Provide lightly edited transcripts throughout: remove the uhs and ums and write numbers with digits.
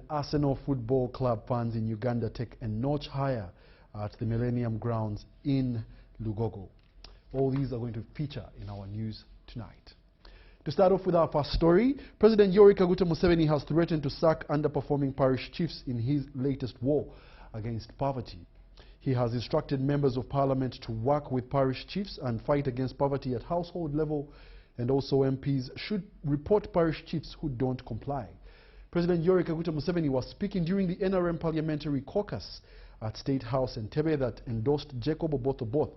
Arsenal Football Club fans in Uganda take a notch higher at the Millennium Grounds in Lugogo. All these are going to feature in our news tonight. To start off with our first story, President Yoweri Kaguta Museveni has threatened to sack underperforming parish chiefs in his latest war against poverty. He has instructed members of parliament to work with parish chiefs and fight against poverty at household level, and also MPs should report parish chiefs who don't comply. President Yoweri Kaguta Museveni was speaking during the NRM parliamentary caucus at State House Entebbe that endorsed Jacob Oboth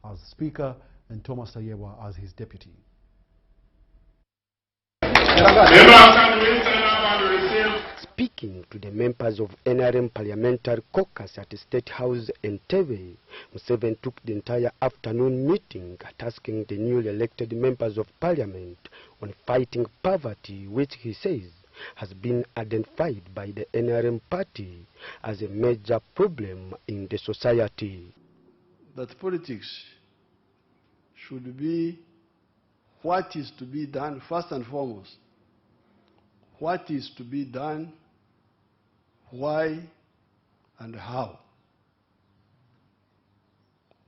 as Speaker and Thomas Tayewa as his deputy. Speaking to the members of NRM Parliamentary Caucus at the State House Entebbe, Museveni took the entire afternoon meeting tasking the newly elected members of Parliament on fighting poverty, which he says has been identified by the NRM party as a major problem in the society. That politics should be what is to be done first and foremost. What is to be done, why, and how.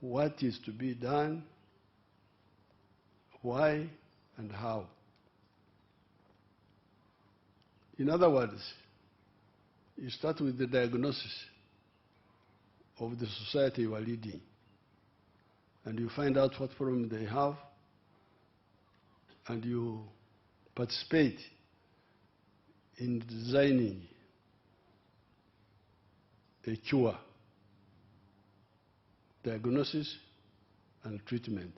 What is to be done, why, and how. In other words, you start with the diagnosis of the society you are leading, and you find out what problem they have, and you participate in designing a cure, diagnosis and treatment.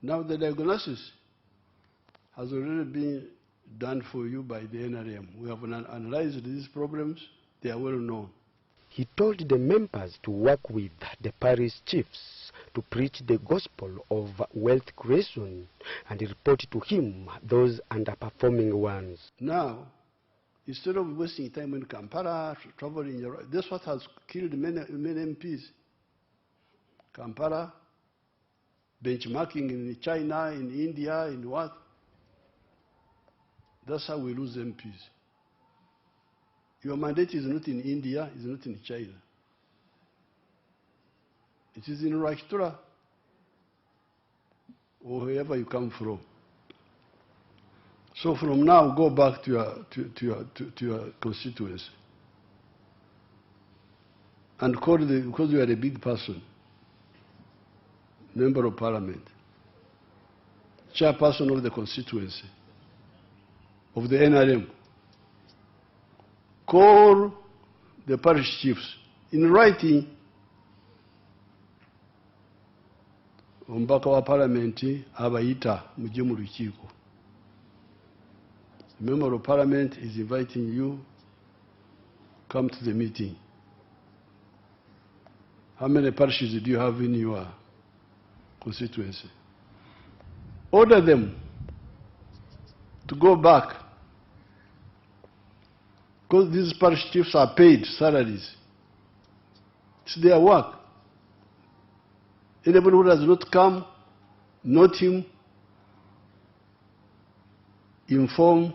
Now the diagnosis has already been done for you by the NRM. We have analyzed these problems, they are well known. He told the members to work with the parish chiefs to preach the gospel of wealth creation and report to him those underperforming ones. Now, instead of wasting time in Kampala, traveling, that's what has killed many MPs. Kampala, benchmarking in China, in India, in what? That's how we lose MPs. Your mandate is not in India, it's not in China. It is in Rajtura, or wherever you come from. So from now, go back to your constituency and call because you are a big person, member of parliament, chairperson of the constituency, of the NRM. Call the parish chiefs in writing. Ombaka wa parliament abayita mujje mu lukiiko. The member of parliament is inviting you, come to the meeting. How many parishes do you have in your constituency? Order them to go back, because these parish chiefs are paid salaries. It's their work. Anybody who does not come, note him, inform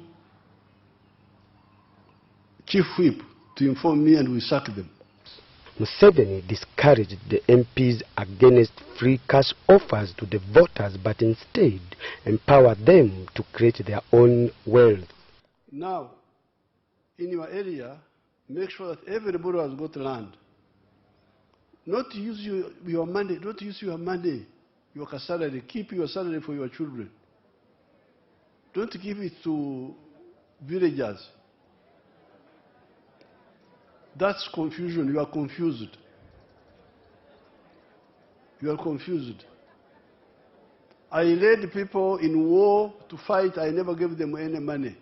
Chief Whip to inform me, and we sack them. Museveni discouraged the MPs against free cash offers to the voters, but instead empowered them to create their own wealth. Now, in your area, make sure that everybody has got land. Not use your money, not use your money, your salary. Keep your salary for your children. Don't give it to villagers. That's confusion. You are confused. You are confused. I led people in war to fight. I never gave them any money.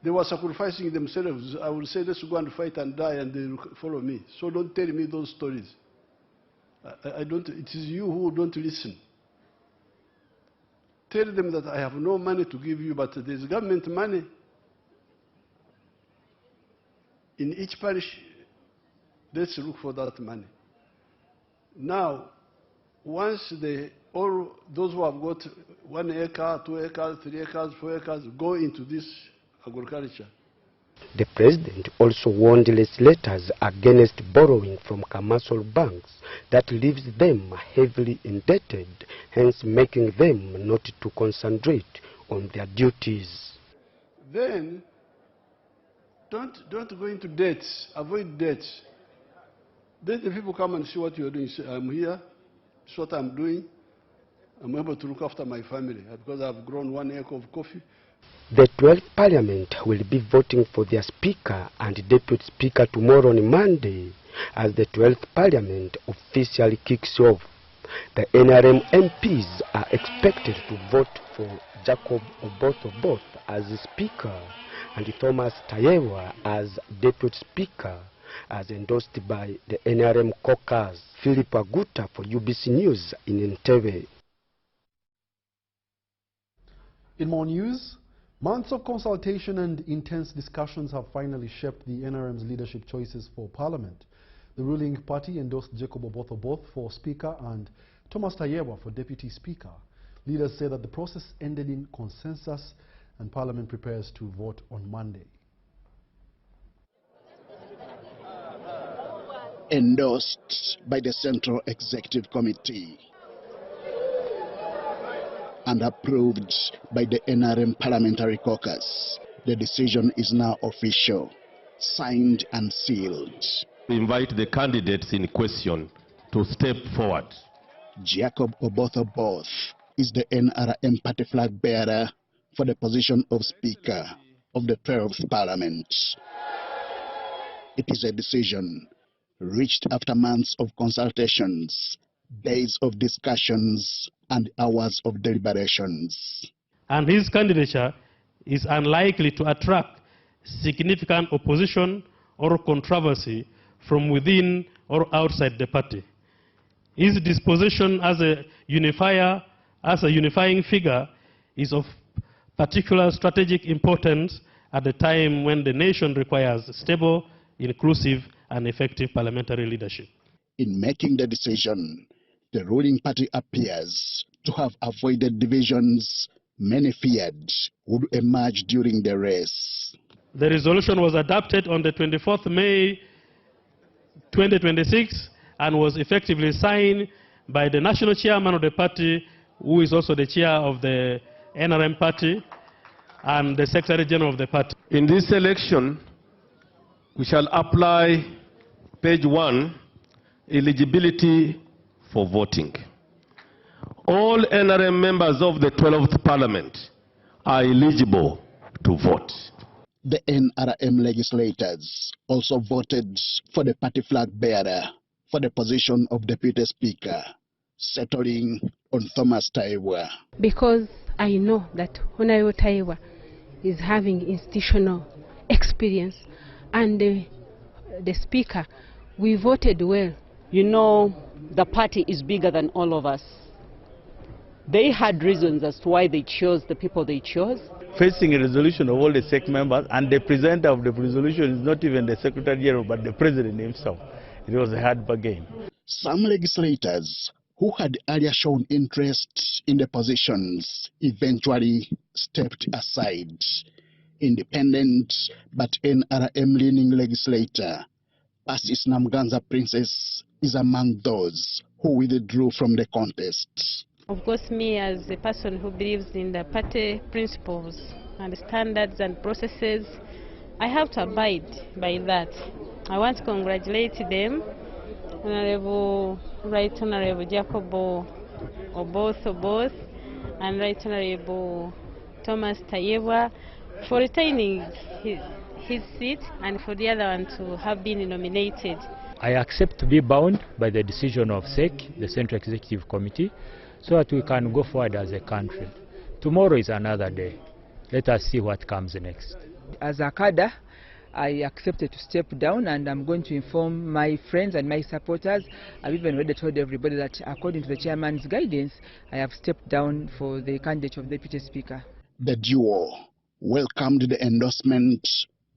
They were sacrificing themselves. I would say, let's go and fight and die, and they will follow me. So don't tell me those stories. I don't. It is you who don't listen. Tell them that I have no money to give you, but there's government money. In each parish, let's look for that money. Now, once the all those who have got 1 acre, 2 acres, 3 acres, 4 acres go into this agriculture. The president also warned legislators against borrowing from commercial banks that leaves them heavily indebted, hence making them not to concentrate on their duties. Then, don't go into debts, avoid debts. Then the people come and see what you're doing. Say, I'm here, this is what I'm doing. I'm able to look after my family because I've grown 1 acre of coffee. The 12th Parliament will be voting for their Speaker and Deputy Speaker tomorrow on Monday as the 12th Parliament officially kicks off. The NRM MPs are expected to vote for Jacob Oboth as Speaker and Thomas Tayewa as Deputy Speaker, as endorsed by the NRM caucus. Philip Aguta for UBC News in Entebbe. In more news, months of consultation and intense discussions have finally shaped the NRM's leadership choices for Parliament. The ruling party endorsed Jacob Oboth for Speaker and Thomas Tayewa for Deputy Speaker. Leaders say that the process ended in consensus and Parliament prepares to vote on Monday. Endorsed by the Central Executive Committee and approved by the NRM Parliamentary Caucus, the decision is now official, signed and sealed. We invite the candidates in question to step forward. Jacob Oboth is the NRM party flag bearer for the position of Speaker of the 12th Parliament. It is a decision reached after months of consultations, days of discussions, and hours of deliberations. And his candidature is unlikely to attract significant opposition or controversy from within or outside the party. His disposition as a unifier, as a unifying figure, is of particular strategic importance at the time when the nation requires stable, inclusive, and effective parliamentary leadership. In making the decision, the ruling party appears to have avoided divisions many feared would emerge during the race. The resolution was adopted on the 24th May 2026 and was effectively signed by the national chairman of the party, who is also the chair of the NRM party, and the secretary general of the party. In this election, we shall apply page 1, eligibility for voting. All NRM members of the 12th Parliament are eligible to vote. The NRM legislators also voted for the party flag bearer for the position of Deputy Speaker, settling on Thomas Tayewa. Because I know that Honorable Tayewa is having institutional experience, and the Speaker, we voted well. You know, the party is bigger than all of us. They had reasons as to why they chose the people they chose. Facing a resolution of all the SEC members, and the presenter of the resolution is not even the Secretary General, but the President himself. It was a hard bargain. Some legislators who had earlier shown interest in the positions eventually stepped aside. Independent but NRM-leaning legislator Persis Namganza Princess is among those who withdrew from the contest. Of course, me as a person who believes in the party principles and standards and processes, I have to abide by that. I want to congratulate them, Right Honorable Jacob Oboth and Right Honorable Thomas Tayewa for retaining his seat, and for the other one to have been nominated. I accept to be bound by the decision of SEC, the Central Executive Committee, so that we can go forward as a country. Tomorrow is another day. Let us see what comes next. As a cadre, I accepted to step down, and I'm going to inform my friends and my supporters. I've even already told everybody that according to the chairman's guidance, I have stepped down for the candidate of Deputy Speaker. The duo welcomed the endorsement,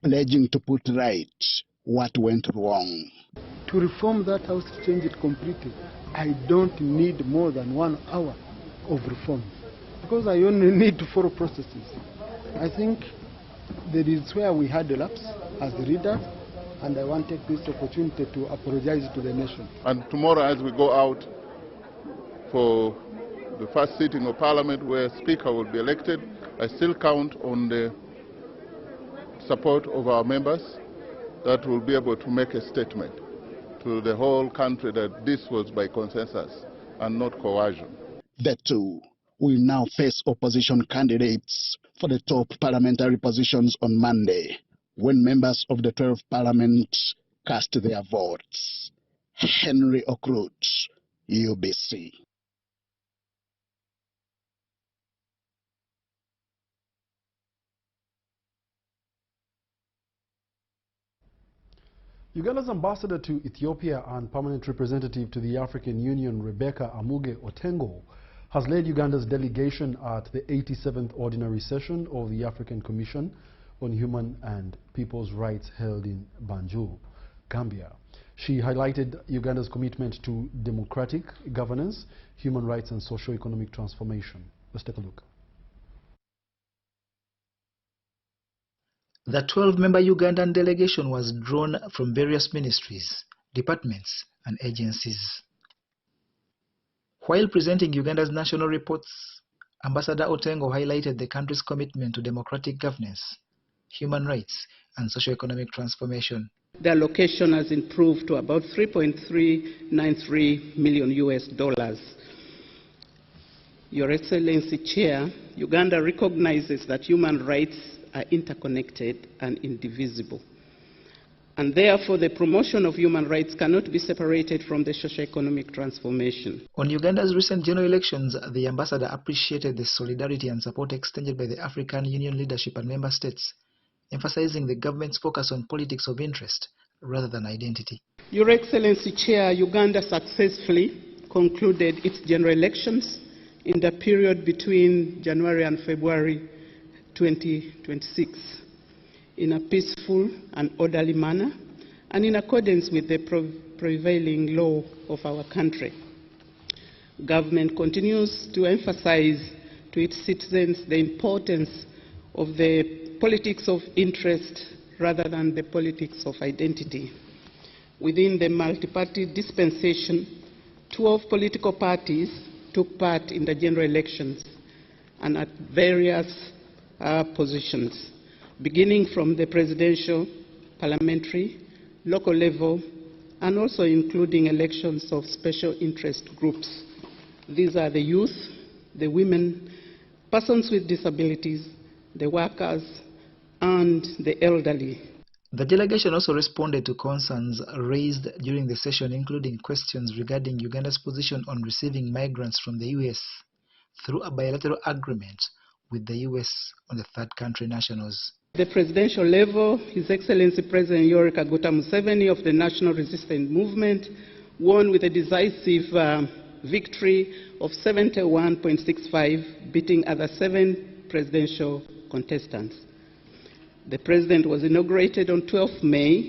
pledging to put right what went wrong. To reform that house, to change it completely, I don't need more than 1 hour. of reform, because I only need to follow processes. I think that is where we had a lapse as a leader, and I want to take this opportunity to apologize to the nation. And tomorrow, as we go out for the first sitting of Parliament where Speaker will be elected, I still count on the support of our members that will be able to make a statement to the whole country that this was by consensus and not coercion. The two will now face opposition candidates for the top parliamentary positions on Monday, when members of the 12th Parliament cast their votes. Henry Okrut, UBC. Uganda's ambassador to Ethiopia and permanent representative to the African Union, Rebecca Amuge Otengo, has led Uganda's delegation at the 87th Ordinary Session of the African Commission on Human and People's Rights held in Banjul, Gambia. She highlighted Uganda's commitment to democratic governance, human rights and socio-economic transformation. Let's take a look. The 12-member Ugandan delegation was drawn from various ministries, departments and agencies. While presenting Uganda's national reports, Ambassador Otengo highlighted the country's commitment to democratic governance, human rights and socio-economic transformation. The allocation has improved to about $3.393 million. Your Excellency Chair, Uganda recognizes that human rights are interconnected and indivisible. And therefore, the promotion of human rights cannot be separated from the socio-economic transformation. On Uganda's recent general elections, the ambassador appreciated the solidarity and support extended by the African Union leadership and member states, emphasizing the government's focus on politics of interest rather than identity. Your Excellency Chair, Uganda successfully concluded its general elections in the period between January and February 2026 in a peaceful and orderly manner and in accordance with the prevailing law of our country. Government continues to emphasize to its citizens the importance of the politics of interest rather than the politics of identity. Within the multi-party dispensation, 12 political parties took part in the general elections and at various positions, beginning from the presidential, parliamentary, local level, and also including elections of special interest groups. These are the youth, the women, persons with disabilities, the workers, and the elderly. The delegation also responded to concerns raised during the session, including questions regarding Uganda's position on receiving migrants from the US through a bilateral agreement with the US on the third country nationals. At the presidential level, His Excellency President Yoweri Kaguta Museveni of the National Resistance Movement won with a decisive victory of 71.65, beating other 7 presidential contestants. The President was inaugurated on 12 May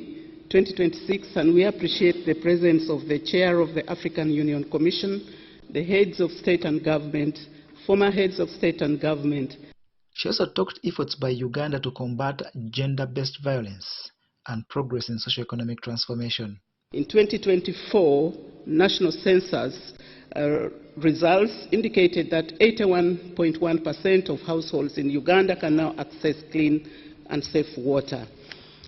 2026, and we appreciate the presence of the Chair of the African Union Commission, the heads of state and government, former heads of state and government. She also talked efforts by Uganda to combat gender-based violence and progress in socio-economic transformation. In 2024, national census results indicated that 81.1% of households in Uganda can now access clean and safe water.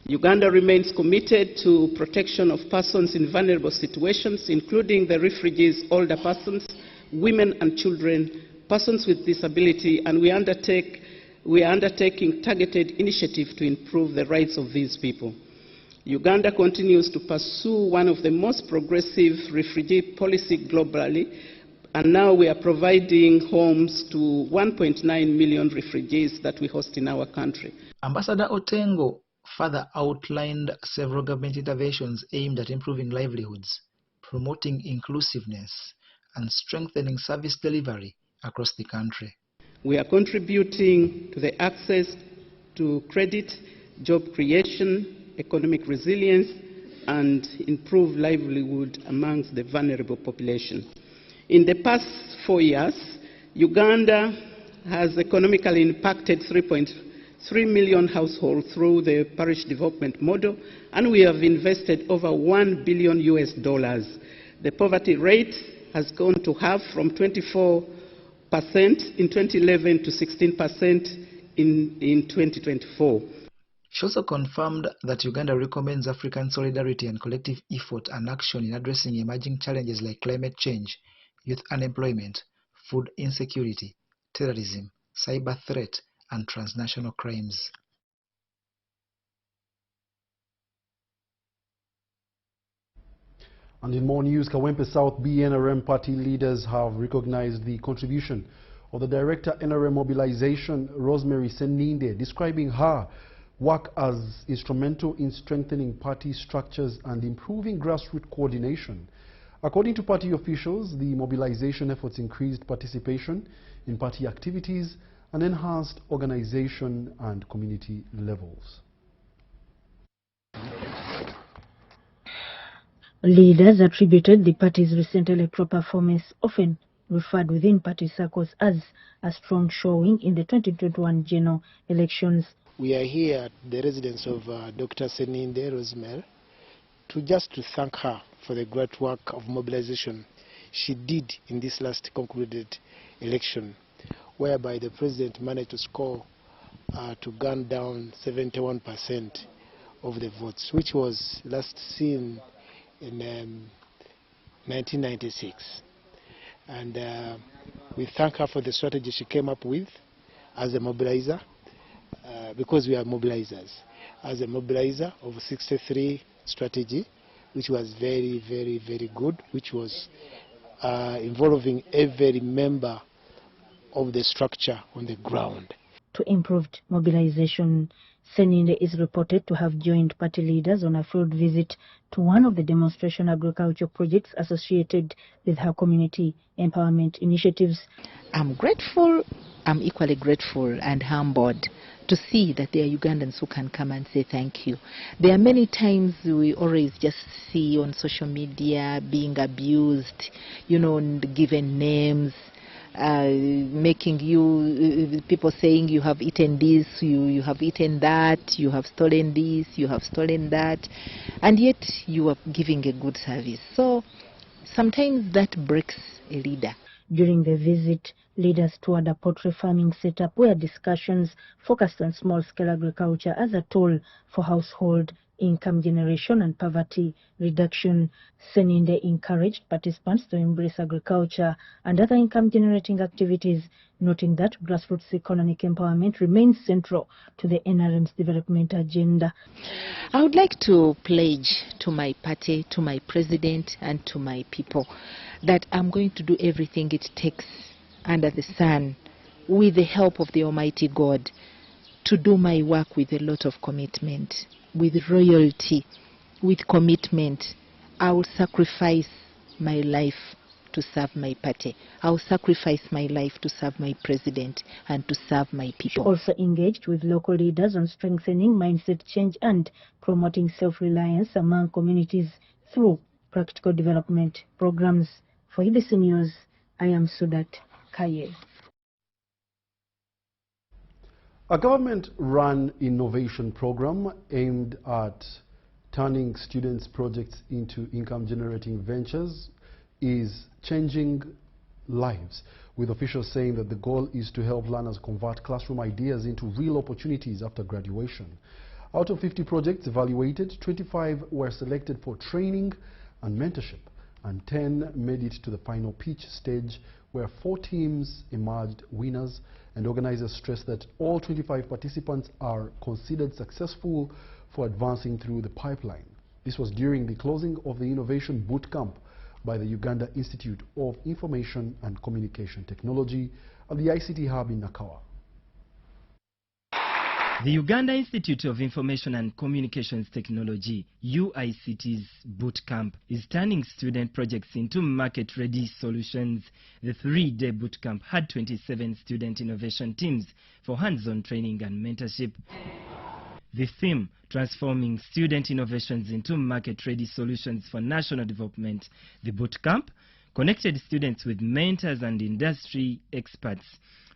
Uganda remains committed to protection of persons in vulnerable situations, including the refugees, older persons, women and children, persons with disability, and we are undertaking targeted initiatives to improve the rights of these people. Uganda continues to pursue one of the most progressive refugee policy globally, and now we are providing homes to 1.9 million refugees that we host in our country. Ambassador Otengo further outlined several government interventions aimed at improving livelihoods, promoting inclusiveness, and strengthening service delivery across the country. We are contributing to the access to credit, job creation, economic resilience, and improved livelihood amongst the vulnerable population. In the past 4 years, Uganda has economically impacted 3.3 million households through the parish development model, and we have invested over $1 billion US. The poverty rate has gone to half from 24% in 2011 to 16% in 2024. She also confirmed that Uganda recommends African solidarity and collective effort and action in addressing emerging challenges like climate change, youth unemployment, food insecurity, terrorism, cyber threat, and transnational crimes. And in more news, Kawempe South B NRM party leaders have recognized the contribution of the Director NRM Mobilization, Rosemary Seninde, describing her work as instrumental in strengthening party structures and improving grassroots coordination. According to party officials, the mobilization efforts increased participation in party activities and enhanced organization and community levels. Leaders attributed the party's recent electoral performance, often referred within party circles as a strong showing in the 2021 general elections. We are here at the residence of Dr. Seninde Rosemary to thank her for the great work of mobilization she did in this last concluded election, whereby the president managed to score to gun down 71% of the votes, which was last seen in 1996. And we thank her for the strategy she came up with as a mobilizer, because we are mobilizers, as a mobilizer of 63 strategy, which was very, very, very good, which was involving every member of the structure on the ground. To improved mobilization, Seninde is reported to have joined party leaders on a field visit to one of the demonstration agriculture projects associated with her community empowerment initiatives. I'm grateful, I'm equally grateful and humbled to see that there are Ugandans who can come and say thank you. There are many times we always just see on social media being abused, you know, given names, making you, people saying you have eaten this, you have eaten that, you have stolen this, you have stolen that, and yet you are giving a good service. So sometimes that breaks a leader. During the visit, leaders toured a poultry farming setup where discussions focused on small-scale agriculture as a tool for household income generation and poverty reduction. Seninde encouraged participants to embrace agriculture and other income-generating activities, noting that grassroots economic empowerment remains central to the NRM's development agenda. I would like to pledge to my party, to my president, and to my people that I'm going to do everything it takes under the sun, with the help of the Almighty God, to do my work with a lot of commitment, with loyalty, with commitment. I will sacrifice my life to serve my party. I will sacrifice my life to serve my president and to serve my people. She also engaged with local leaders on strengthening mindset change and promoting self-reliance among communities through practical development programs. For EBC News, I am Sudat Kaye. A government-run innovation program aimed at turning students' projects into income-generating ventures is changing lives, with officials saying that the goal is to help learners convert classroom ideas into real opportunities after graduation. Out of 50 projects evaluated, 25 were selected for training and mentorship, and 10 made it to the final pitch stage, where 4 teams emerged winners, and organizers stressed that all 25 participants are considered successful for advancing through the pipeline. This was during the closing of the Innovation Bootcamp by the Uganda Institute of Information and Communication Technology at the ICT Hub in Nakawa. The Uganda Institute of Information and Communications Technology, UICT's Bootcamp, is turning student projects into market-ready solutions. The 3-day bootcamp had 27 student innovation teams for hands-on training and mentorship. The theme, transforming student innovations into market-ready solutions for national development. The bootcamp connected students with mentors and industry experts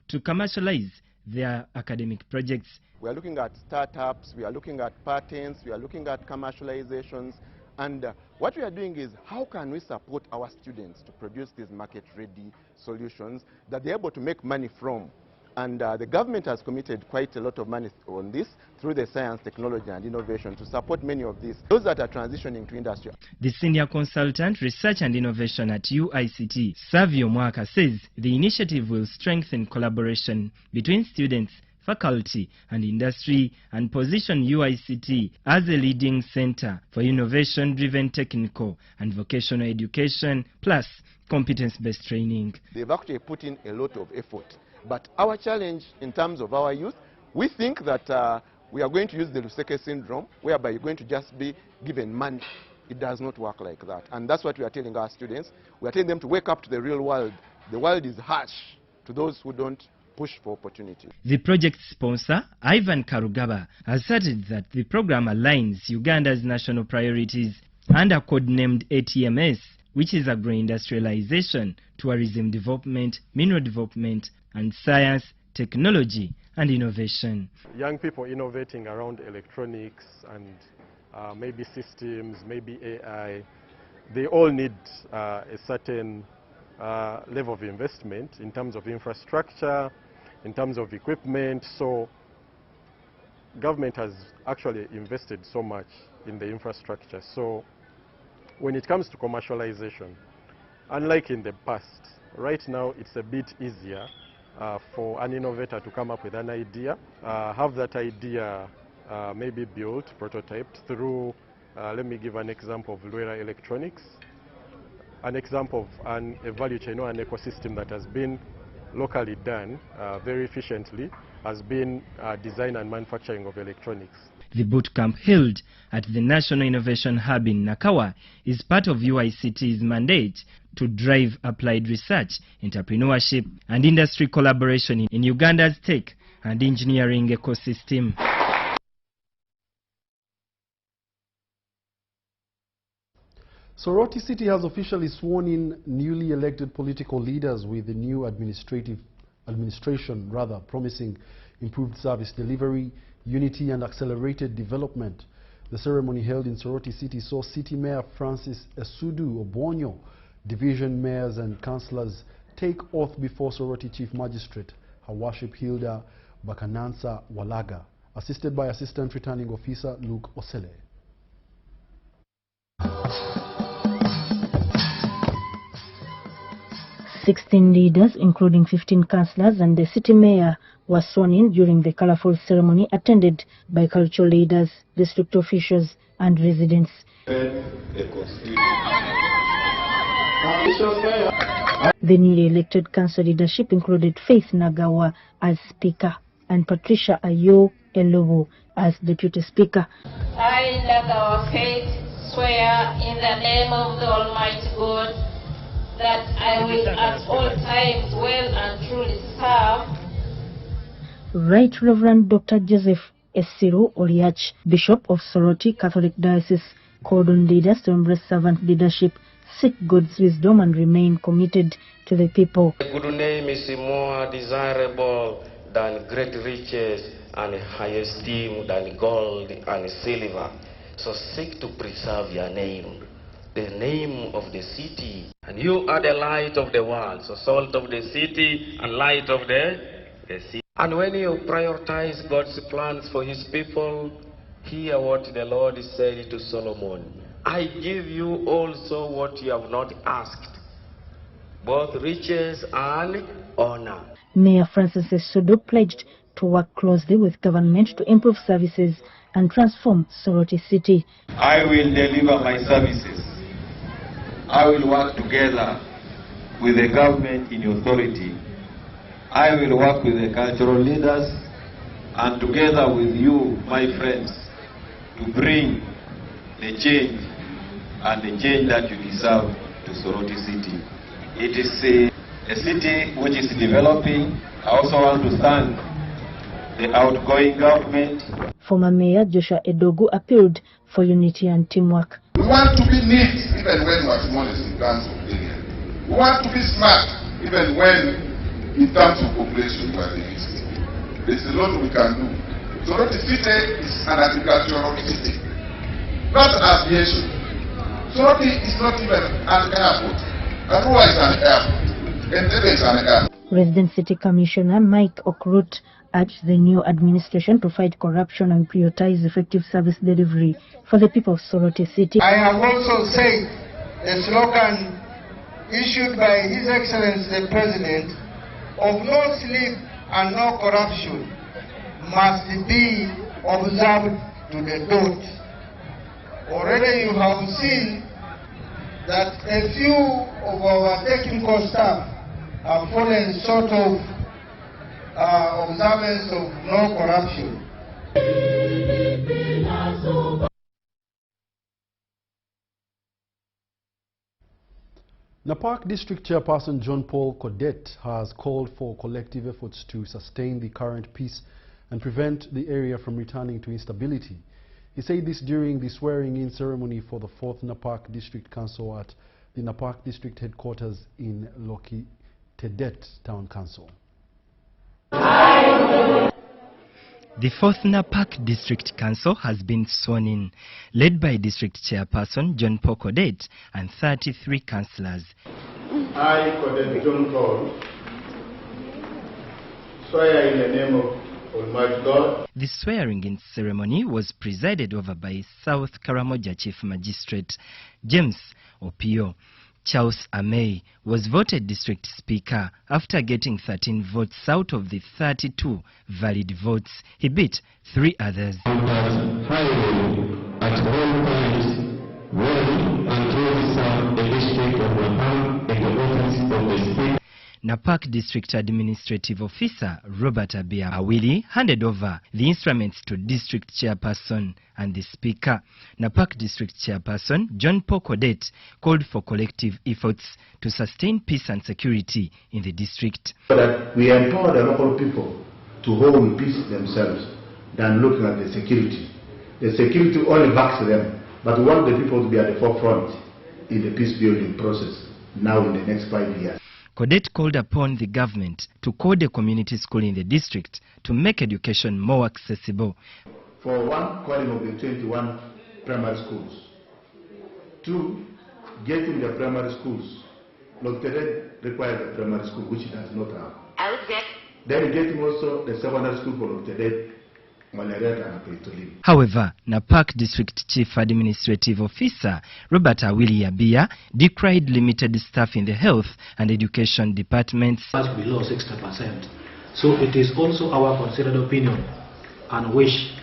to commercialize their academic projects. We are looking at startups, we are looking at patents, we are looking at commercializations, and what we are doing is how can we support our students to produce these market-ready solutions that they're able to make money from. And the government has committed quite a lot of money on this through the science, technology and innovation to support many of these, those that are transitioning to industry. The senior consultant, research and innovation at UICT, Savio Mwaka, says the initiative will strengthen collaboration between students, faculty and industry and position UICT as a leading center for innovation-driven technical and vocational education plus competence-based training. They've actually put in a lot of effort. But our challenge in terms of our youth, we think that we are going to use the Luseke syndrome, whereby you're going to just be given money. It does not work like that. And that's what we are telling our students. We are telling them to wake up to the real world. The world is harsh to those who don't push for opportunity. The project sponsor, Ivan Karugaba, has stated that the program aligns Uganda's national priorities under codenamed ATMS, which is agro-industrialization, tourism development, mineral development, and science, technology, and innovation. Young people innovating around electronics and maybe systems, maybe AI, they all need a certain level of investment in terms of infrastructure, in terms of equipment. So government has actually invested so much in the infrastructure. So when it comes to commercialization, unlike in the past, right now it's a bit easier for an innovator to come up with an idea, have that idea maybe built, prototyped through, let me give an example of Luera Electronics, an example of a value chain or an ecosystem that has been locally done very efficiently has been design and manufacturing of electronics. The bootcamp held at the National Innovation Hub in Nakawa is part of UICT's mandate to drive applied research, entrepreneurship and industry collaboration in Uganda's tech and engineering ecosystem. Soroti City has officially sworn in newly elected political leaders with the new administration promising improved service delivery, unity and accelerated development. The ceremony held in Soroti City saw City Mayor Francis Esudu Obonyo, division mayors and councillors take oath before Soroti Chief Magistrate Her Worship Hilda Bakanansa Walaga, assisted by Assistant Returning Officer Luke Osele. Sixteen leaders, including 15 councillors and the city mayor, were sworn in during the colourful ceremony attended by cultural leaders, district officials and residents. The newly elected council leadership included Faith Nagawa as Speaker and Patricia Ayo Elobo as Deputy Speaker. I, Nagawa Faith, swear in the name of the Almighty God that I will at all times well and truly serve. Right Reverend Dr. Joseph Esiru Oliach, Bishop of Soroti Catholic Diocese, called on leaders to embrace servant leadership, seek God's wisdom and remain committed to the people. A good name is more desirable than great riches and high esteem than gold and silver. So seek to preserve your name, the name of the city. And you are the light of the world, so salt of the city and light of the city. And when you prioritize God's plans for his people, hear what the Lord said to Solomon. I give you also what you have not asked, both riches and honor. Mayor Francis Esudu pledged to work closely with government to improve services and transform Soroti City. I will deliver my services. I will work together with the government in authority. I will work with the cultural leaders and together with you, my friends, to bring the change and the change that you deserve to Soroti City. It is a city which is developing. I also want to thank the outgoing government. Former Mayor Joshua Edogu appealed for unity and teamwork. We want to be neat even when we are smallest in terms of area. We want to be smart, even when, in terms of population, we are deficit. There's a lot we can do. Soroti City is an agricultural city, not aviation. Soroti is not even an airport. Arua is an airport. Entebbe is an airport. Resident City Commissioner Mike Okrut urged the new administration to fight corruption and prioritize effective service delivery for the people of Soroti City. I have also said the slogan issued by His Excellency the President of no sleep and no corruption must be observed to the dot. Already you have seen that a few of our technical staff have fallen short of observance of no corruption. Napak District Chairperson John Paul Codet has called for collective efforts to sustain the current peace and prevent the area from returning to instability. He said this during the swearing-in ceremony for the 4th Napak District Council at the Napak District Headquarters in Loki Tedet Town Council. The 4th Napak District Council has been sworn in, led by District Chairperson John Paul Codet and 33 councillors. I, Codet John Paul, swear in the name of Almighty God. The swearing-in ceremony was presided over by South Karamoja Chief Magistrate James Opio. Charles Amey was voted District Speaker after getting 13 votes out of the 32 valid votes. He beat 3 others. Napak District Administrative Officer Robert Abia Awili handed over the instruments to District Chairperson and the Speaker. Napak District Chairperson John Paul Codet called for collective efforts to sustain peace and security in the district. So that we empower the local people to hold peace themselves than looking at the security. The security only backs them, but we want the people to be at the forefront in the peace building process now in the next 5 years. Codet called upon the government to code a community school in the district to make education more accessible. For one, calling of the 21 primary schools. 2, getting the primary schools. Located requires a primary school, which it does not have. Then getting also the secondary school for located. However, Napak District Chief Administrative Officer Robert Awili Abia decried limited staff in the health and education departments. Below 60%. So it is also our considered opinion and wish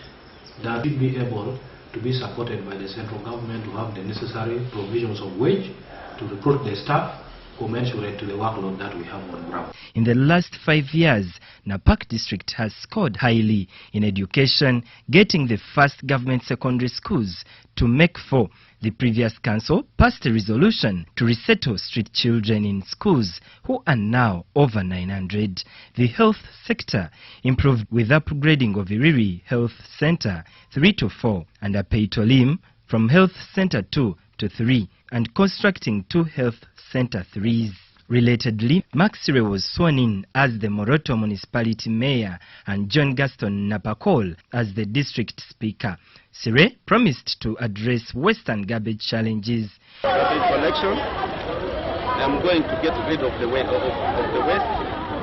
that we be able to be supported by the central government to have the necessary provisions of wage to recruit the staff commensurate to the workload that we have on ground. In the last 5 years, Napak District has scored highly in education, getting the first government secondary schools to make 4. The previous council passed a resolution to resettle street children in schools, who are now over 900. The health sector improved with upgrading of Iriri Health Center 3 to 4 and Apeitolim from Health Center 2 to 3 and constructing 2 health center 3s. Relatedly, Maxire was sworn in as the Moroto Municipality Mayor and John Gaston Napakol as the District Speaker. Sire promised to address Western garbage challenges. Garbage collection, I'm going to get rid of the waste,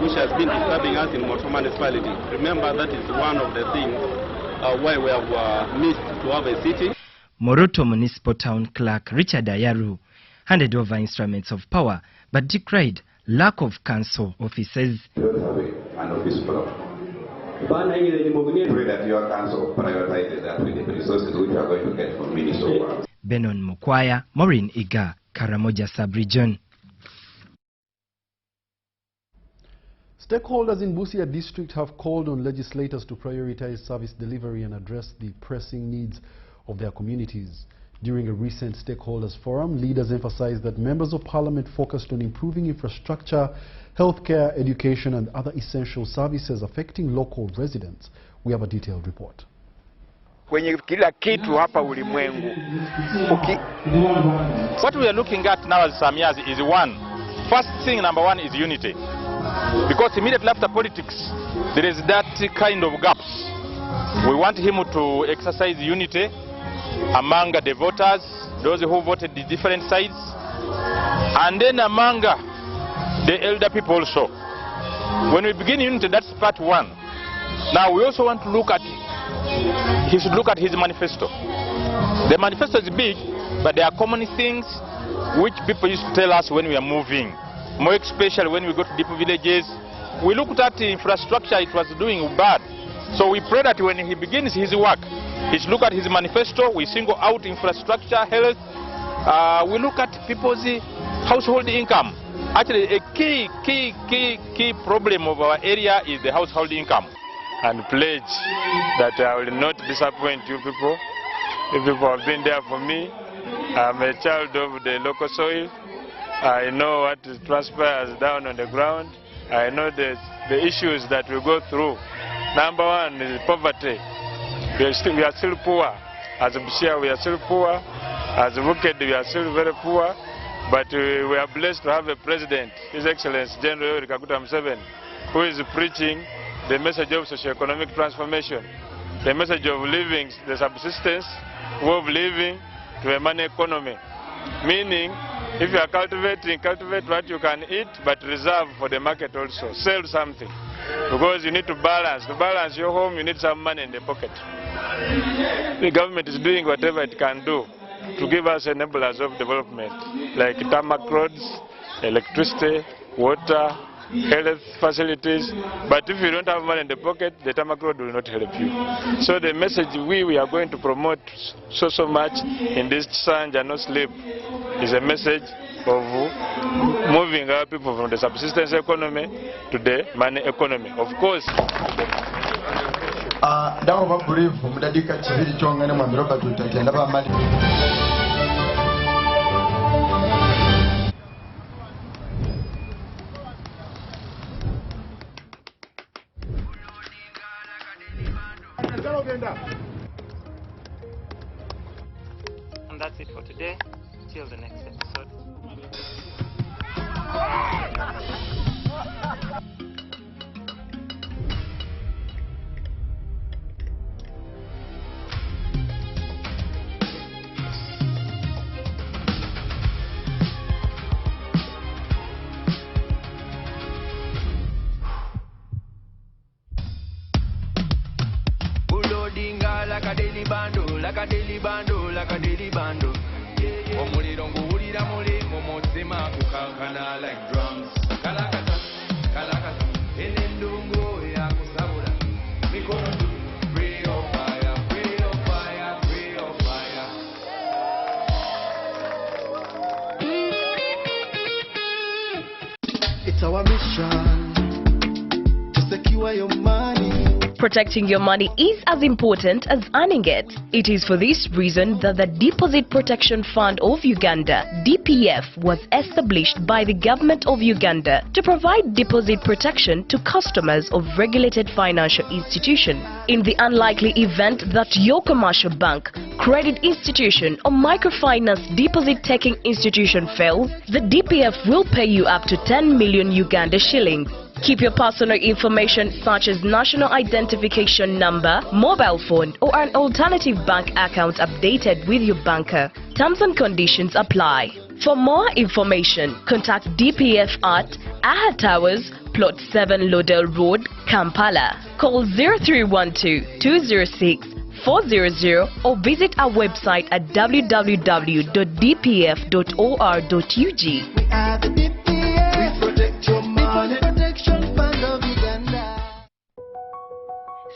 which has been disturbing us in Moroto Municipality. Remember, that is one of the things why we have missed to have a city. Moroto Municipal Town Clerk Richard Ayaru handed over instruments of power but decried lack of council offices. We don't have an office block. Pray that your council prioritizes that with the resources which we are going to get from Minnesota. Benon Mukwaya, Maureen Iga, Karamoja Sub-Region. Stakeholders in Busia district have called on legislators to prioritize service delivery and address the pressing needs of their communities. During a recent stakeholders forum, leaders emphasized that members of parliament focused on improving infrastructure, healthcare, education and other essential services affecting local residents. We have a detailed report. Kwenye kila kitu hapa ulimwengu. What we are looking at now as some years is 1, first thing, number one, is unity. Because immediately after politics, there is that kind of gaps. We want him to exercise unity among the voters, those who voted the different sides, and then among the elder people also. When we begin unity, that's part one. Now we also want to look at, he should look at his manifesto. The manifesto is big, but there are common things which people used to tell us when we are moving. More especially when we go to deep villages. We looked at the infrastructure, it was doing bad. So we pray that when he begins his work, he should look at his manifesto. We single out infrastructure, health. We look at people's household income. Actually, a key problem of our area is the household income. And pledge that I will not disappoint you people. You people have been there for me. I'm a child of the local soil. I know what transpires down on the ground. I know the issues that we go through. Number one is poverty. We are still poor. As Busia, we are still poor. As Buked, we are still very poor. But we are blessed to have a president, His Excellency General Kaguta Museveni, who is preaching the message of socio-economic transformation, the message of living, the subsistence, way of living to a money economy. Meaning, if you are cultivate what you can eat, but reserve for the market also. Sell something. Because you need to balance. To balance your home, you need some money in the pocket. The government is doing whatever it can do to give us enablers of development, like tarmac roads, electricity, water, health facilities. But if you don't have money in the pocket, the tarmac road will not help you. So the message we are going to promote so much in this change and no sleep is a message of moving our people from the subsistence economy to the money economy. Of course. And that's it for today. Till the next episode. Like a daily bando, like a daily bando, like a daily bando. Omulirongo ulira muli momotsema kukankana like drums. Kalakata, kalakata, enendungo ya kusabula. Mikono tu, pray on fire, pray on fire, pray on fire. It's our mission to secure your money. Protecting your money is as important as earning it. It is for this reason that the Deposit Protection Fund of Uganda, DPF, was established by the government of Uganda to provide deposit protection to customers of regulated financial institutions. In the unlikely event that your commercial bank, credit institution or microfinance deposit-taking institution fails, the DPF will pay you up to 10 million Uganda shillings. Keep your personal information such as national identification number, mobile phone or an alternative bank account updated with your banker. Terms and conditions apply. For more information, contact DPF at Aha Towers, Plot 7 Lodell Road, Kampala. Call 0312-206-400 or visit our website at www.dpf.or.ug.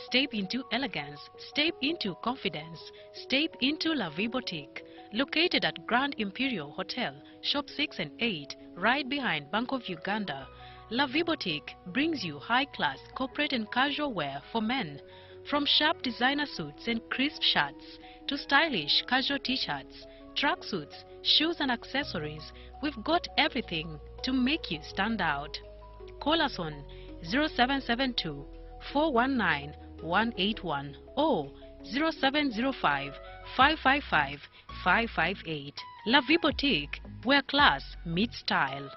Step into elegance, step into confidence, step into La Vie Boutique. Located at Grand Imperial Hotel, Shop 6 and 8, right behind Bank of Uganda. La Vie Boutique brings you high-class corporate and casual wear for men. From sharp designer suits and crisp shirts to stylish casual t-shirts, tracksuits, shoes and accessories, we've got everything to make you stand out. Call us on 0772 419 181 or 0705 555 558. La Vie Boutique, where class meets style.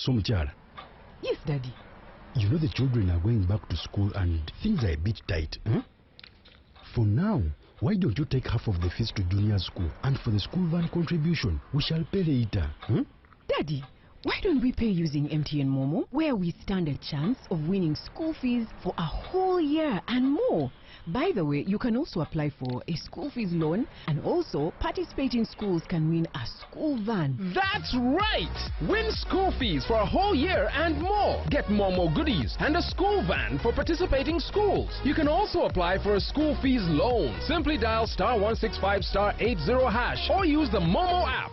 So, Muchara. Yes, Daddy. You know the children are going back to school and things are a bit tight. Huh? For now, why don't you take half of the fees to junior school, and for the school van contribution, we shall pay later. Huh? Daddy, why don't we pay using MTN Momo, where we stand a chance of winning school fees for a whole year and more? By the way, you can also apply for a school fees loan, and also participating schools can win a school van. That's right! Win school fees for a whole year and more. Get Momo goodies and a school van for participating schools. You can also apply for a school fees loan. Simply dial *165 *80# or use the Momo app.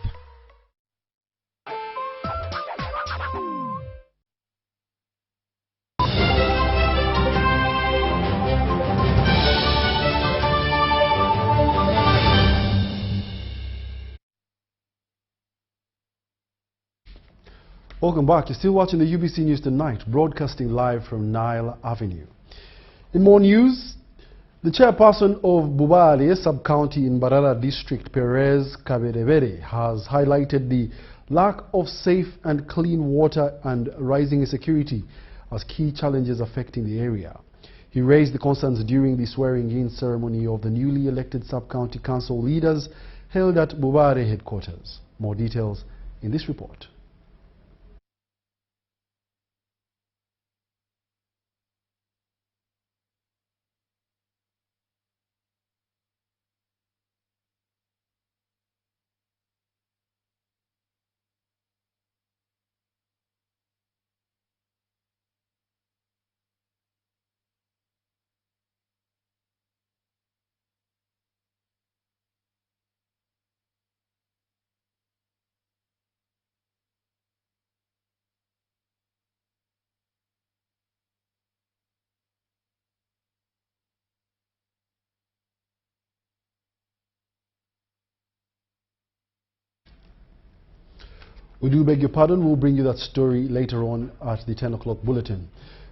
Welcome back. You're still watching the UBC News Tonight, broadcasting live from Nile Avenue. In more news, the chairperson of Bubale sub-county in Barara district, Perez Kaberevere, has highlighted the lack of safe and clean water and rising insecurity as key challenges affecting the area. He raised the concerns during the swearing-in ceremony of the newly elected sub-county council leaders held at Bubare headquarters. More details in this report. We do beg your pardon. We'll bring you that story later on at the 10 o'clock bulletin.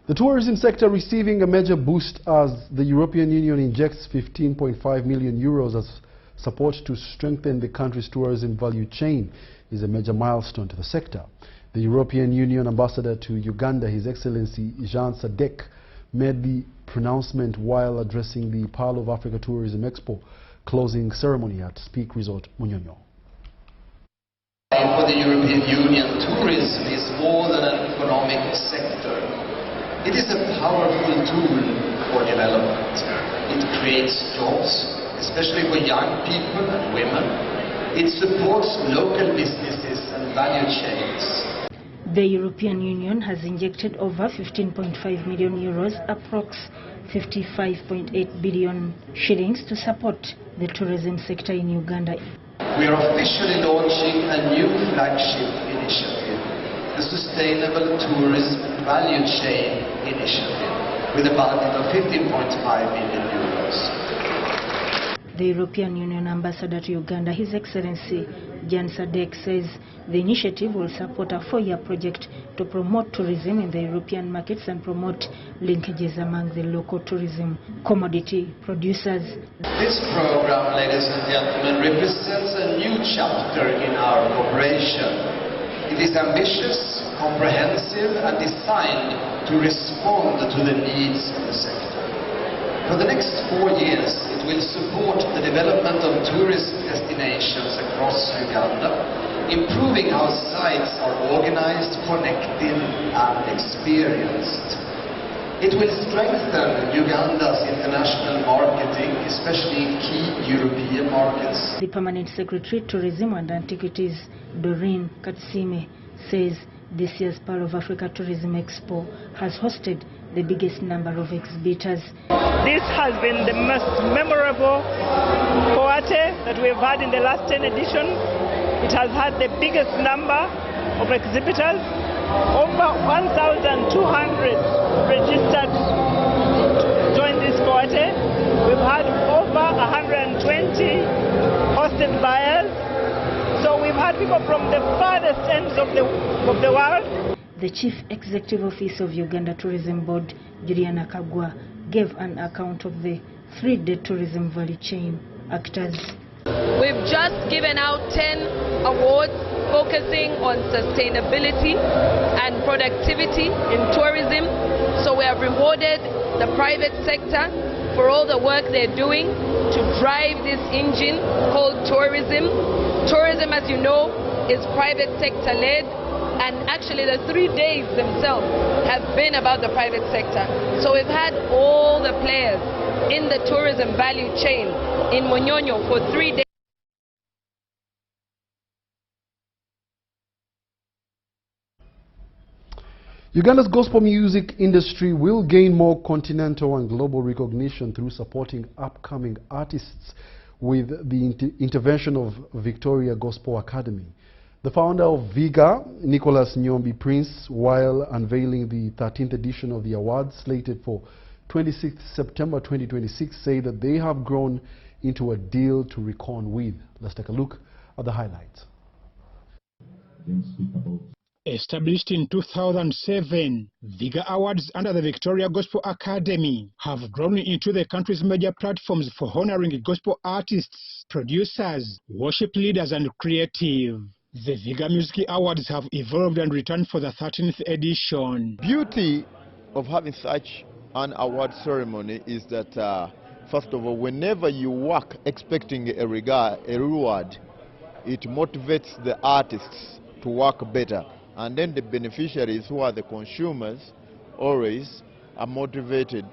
The tourism sector receiving a major boost as the European Union injects 15.5 million euros as support to strengthen the country's tourism value chain is a major milestone to the sector. The European Union ambassador to Uganda, His Excellency Jean Sadek, made the pronouncement while addressing the Pearl of Africa Tourism Expo closing ceremony at Speak Resort Munyonyo. For the European Union, tourism is more than an economic sector. It is a powerful tool for development. It creates jobs, especially for young people and women. It supports local businesses and value chains. The European Union has injected over 15.5 million euros, approx 55.8 billion shillings, to support the tourism sector in Uganda. We are officially launching a new flagship initiative, the Sustainable Tourism Value Chain Initiative, with a budget of 15.5 million euros. The European Union ambassador to Uganda, His Excellency Jan Sadek, says the initiative will support a 4-year project to promote tourism in the European markets and promote linkages among the local tourism commodity producers. This program, ladies and gentlemen, represents a new chapter in our cooperation. It is ambitious, comprehensive, and designed to respond to the needs of the sector. For the next 4 years, it will support the development of tourist destinations across Uganda, improving how sites are organized, connected, and experienced. It will strengthen Uganda's international marketing, especially in key European markets. The Permanent Secretary, Tourism and Antiquities, Doreen Katsime, says this year's Pearl of Africa Tourism Expo has hosted the biggest number of exhibitors. This has been the most memorable Coate that we've had in the last 10 editions. It has had the biggest number of exhibitors. Over 1,200 registered to join this Coate. We've had over 120 hosted buyers. So we've had people from the farthest ends of the world. The Chief Executive Office of Uganda Tourism Board, Juliana Kagwa, gave an account of the 3-day tourism value chain actors. We've just given out 10 awards focusing on sustainability and productivity in tourism. So we have rewarded the private sector for all the work they're doing to drive this engine called tourism. Tourism, as you know, is private sector led, and actually the 3 days themselves have been about the private sector. So we've had all the players in the tourism value chain in Munyonyo for 3 days. Uganda's gospel music industry will gain more continental and global recognition through supporting upcoming artists with the intervention of Victoria Gospel Academy. The founder of VIGA, Nicholas Nyombi Prince, while unveiling the 13th edition of the awards slated for 26th September 2026, said that they have grown into a deal to reckon with. Let's take a look at the highlights. Established in 2007, VIGA Awards under the Victoria Gospel Academy have grown into the country's major platforms for honoring gospel artists, producers, worship leaders and creative. The VIGA Music Awards have evolved and returned for the 13th edition. Beauty of having such an award ceremony is that, first of all, whenever you work expecting a reward, it motivates the artists to work better. And then the beneficiaries, who are the consumers, always are motivated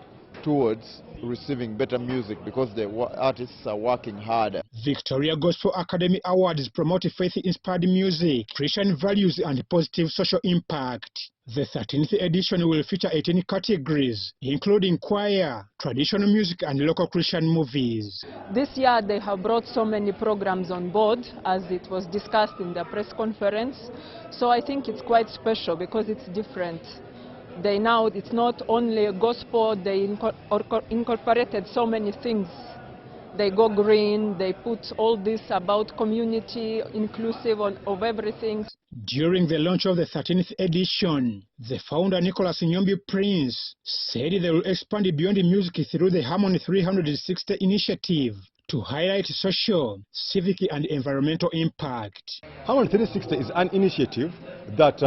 towards receiving better music because the artists are working harder. Victoria Gospel Academy Awards promote faith-inspired music, Christian values and positive social impact. The 13th edition will feature 18 categories, including choir, traditional music and local Christian movies. This year they have brought so many programs on board, as it was discussed in the press conference. So I think it's quite special because it's different. It's not only gospel, they incorporated so many things. They go green, they put all this about community, inclusive of everything. During the launch of the 13th edition, the founder Nicholas Nyombi Prince said they will expand beyond music through the Harmony 360 initiative to highlight social, civic and environmental impact. Harmony 360 is an initiative that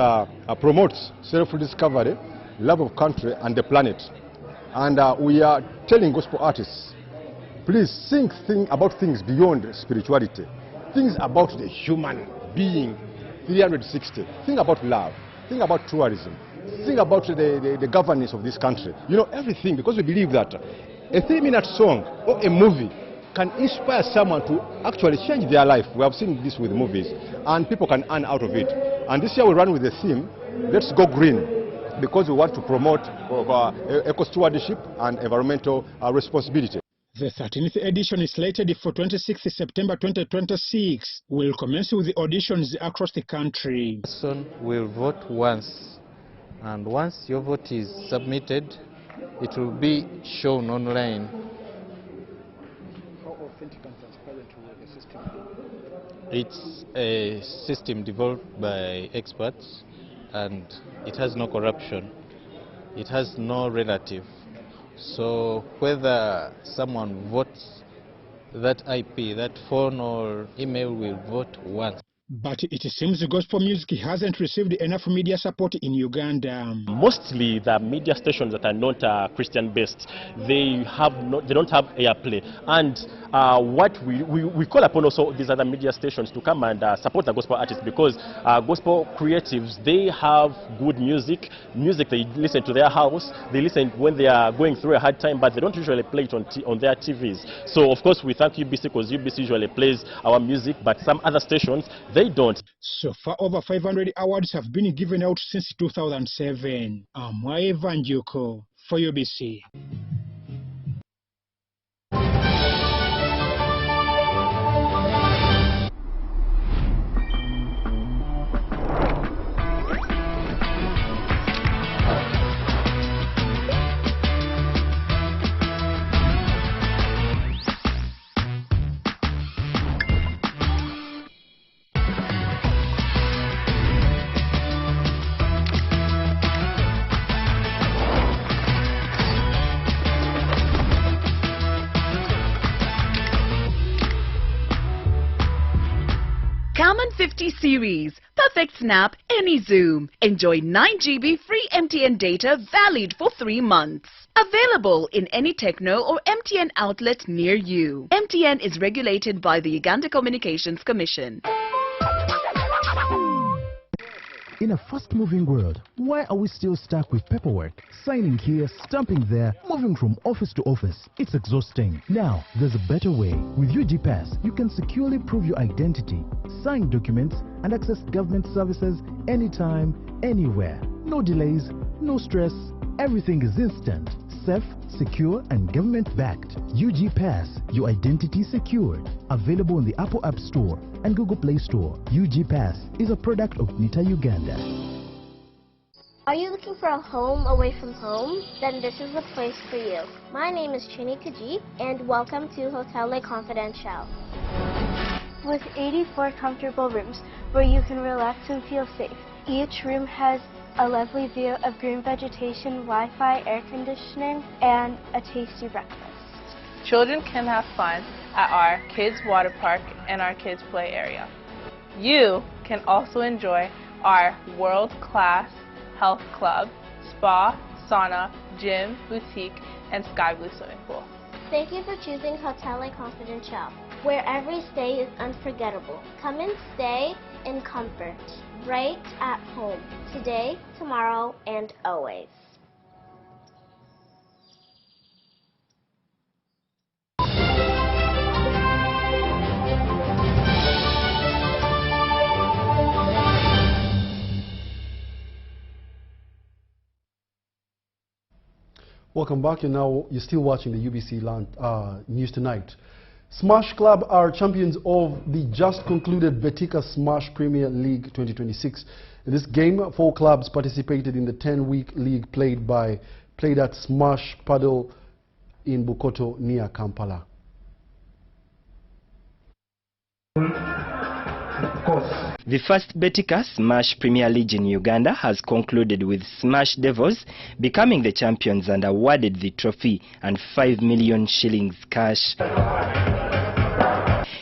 promotes self-discovery, love of country and the planet. And we are telling gospel artists, please think about things beyond spirituality. Things about the human being 360. Think about love. Think about tourism. Think about the governance of this country. You know, everything, because we believe that a 3-minute song or a movie can inspire someone to actually change their life. We have seen this with movies, and people can earn out of it. And this year we run with the theme, Let's Go Green, because we want to promote eco-stewardship and environmental responsibility. The 13th edition is slated for 26th September 2026. Will commence with the auditions across the country. The person will vote once, and once your vote is submitted, it will be shown online. How authentic and transparent will the system be? It's a system developed by experts, and it has no corruption. It has no relative. So whether someone votes, that IP, that phone or email will vote once. But it seems the gospel music hasn't received enough media support in Uganda. Mostly the media stations that are not Christian-based, they don't have airplay. And what we call upon also these other media stations to come and support the gospel artists, because gospel creatives, they have good music they listen to their house, they listen when they are going through a hard time, but they don't usually play it on their TVs. So of course we thank UBC, because UBC usually plays our music, but some other stations, they don't. So far, over 500 awards have been given out since 2007. I'm Evanjuko for UBC. 50 series. Perfect snap, any zoom. Enjoy 9 GB free MTN data valid for 3 months. Available in any Techno or MTN outlet near you. MTN is regulated by the Uganda Communications Commission. In a fast-moving world, why are we still stuck with paperwork? Signing here, stamping there, moving from office to office. It's exhausting. Now, there's a better way. With UGPass, you can securely prove your identity, sign documents, and access government services anytime, anywhere. No delays, no stress. Everything is instant, safe, secure, and government-backed. UGPass, your identity secured. Available in the Apple App Store and Google Play Store. UGPass is a product of Nita Uganda. Are you looking for a home away from home? Then this is the place for you. My name is Chini Kaji, and welcome to Hotel Le Confidential. With 84 comfortable rooms where you can relax and feel safe. Each room has a lovely view of green vegetation, Wi-Fi, air conditioning, and a tasty breakfast. Children can have fun at our kids' water park and our kids' play area. You can also enjoy our world-class health club, spa, sauna, gym, boutique, and sky blue swimming pool. Thank you for choosing Hotel Le Confidential, where every stay is unforgettable. Come and stay in comfort, right at home, today, tomorrow, and always. Welcome back. You're still watching the UBC News Tonight. Smash Club are champions of the just concluded Betika Smash Premier League 2026. In this game, 4 clubs participated in the 10-week league played at Smash Paddle in Bukoto near Kampala. The first Betika Smash Premier League in Uganda has concluded with Smash Devils becoming the champions and awarded the trophy and 5 million shillings cash.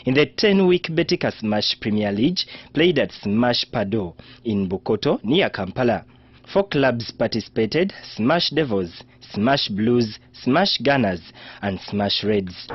In the 10-week Betika Smash Premier League played at Smash Paddle in Bukoto near Kampala. 4 clubs participated: Smash Devils, Smash Blues, Smash Gunners and Smash Reds.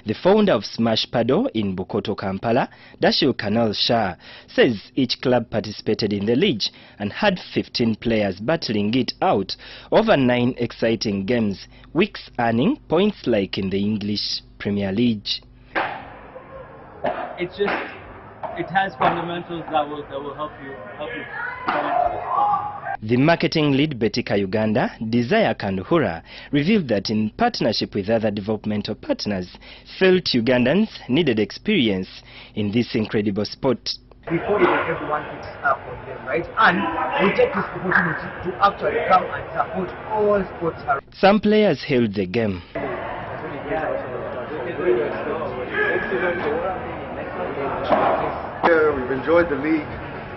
The founder of Smash Paddle in Bukoto, Kampala, Dashiell Kanal Shah, says each club participated in the league and had 15 players battling it out over 9 exciting games, weeks earning points like in the English Premier League. It has fundamentals that will help you come into the sport. The marketing lead Betika Uganda, Desire Kanduhura, revealed that in partnership with other developmental partners, felt Ugandans needed experience in this incredible sport. Before everyone picks up on them, right? And we take this opportunity to actually come and support all sports. Some players hailed the game. Here, we've enjoyed the league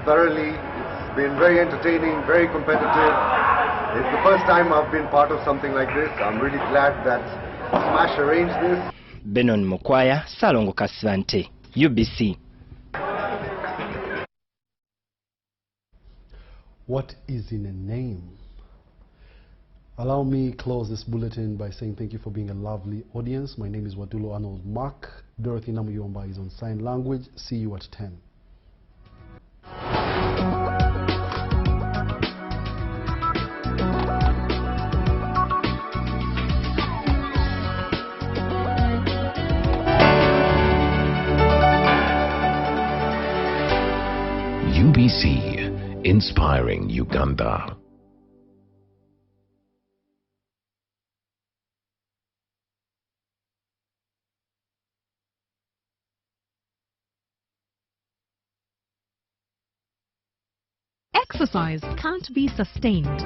thoroughly. It's been very entertaining, very competitive. It's the first time I've been part of something like this. I'm really glad that Smash arranged this. Benon Mokwaya, Salongo Kasvante, UBC. What is in a name? Allow me close this bulletin by saying thank you for being a lovely audience. My name is Wadulo Arnold Mark. Dorothy Namuyomba is on sign language. See you at 10. UBC, inspiring Uganda. Exercise can't be sustained.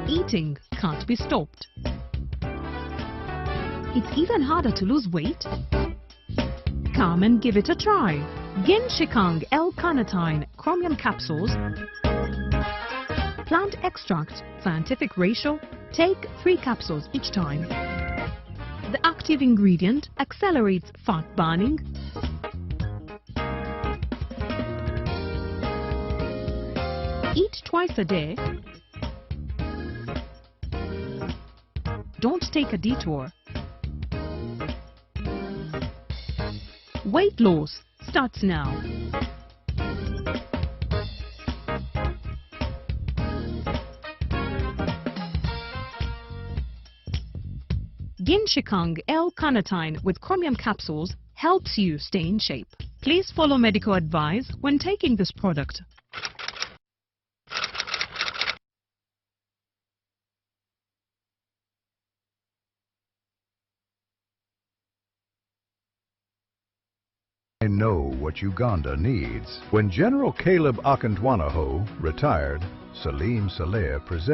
Eating can't be stopped. It's even harder to lose weight. Come and give it a try. Genshikang L-carnitine chromium capsules. Plant extract, scientific ratio. Take 3 capsules each time. The active ingredient accelerates fat burning, eat twice a day, don't take a detour. Weight loss starts now. Ginshikang L-carnitine with chromium capsules helps you stay in shape. Please follow medical advice when taking this product. I know what Uganda needs. When General Caleb Akantwanaho retired, Salim Saleh presented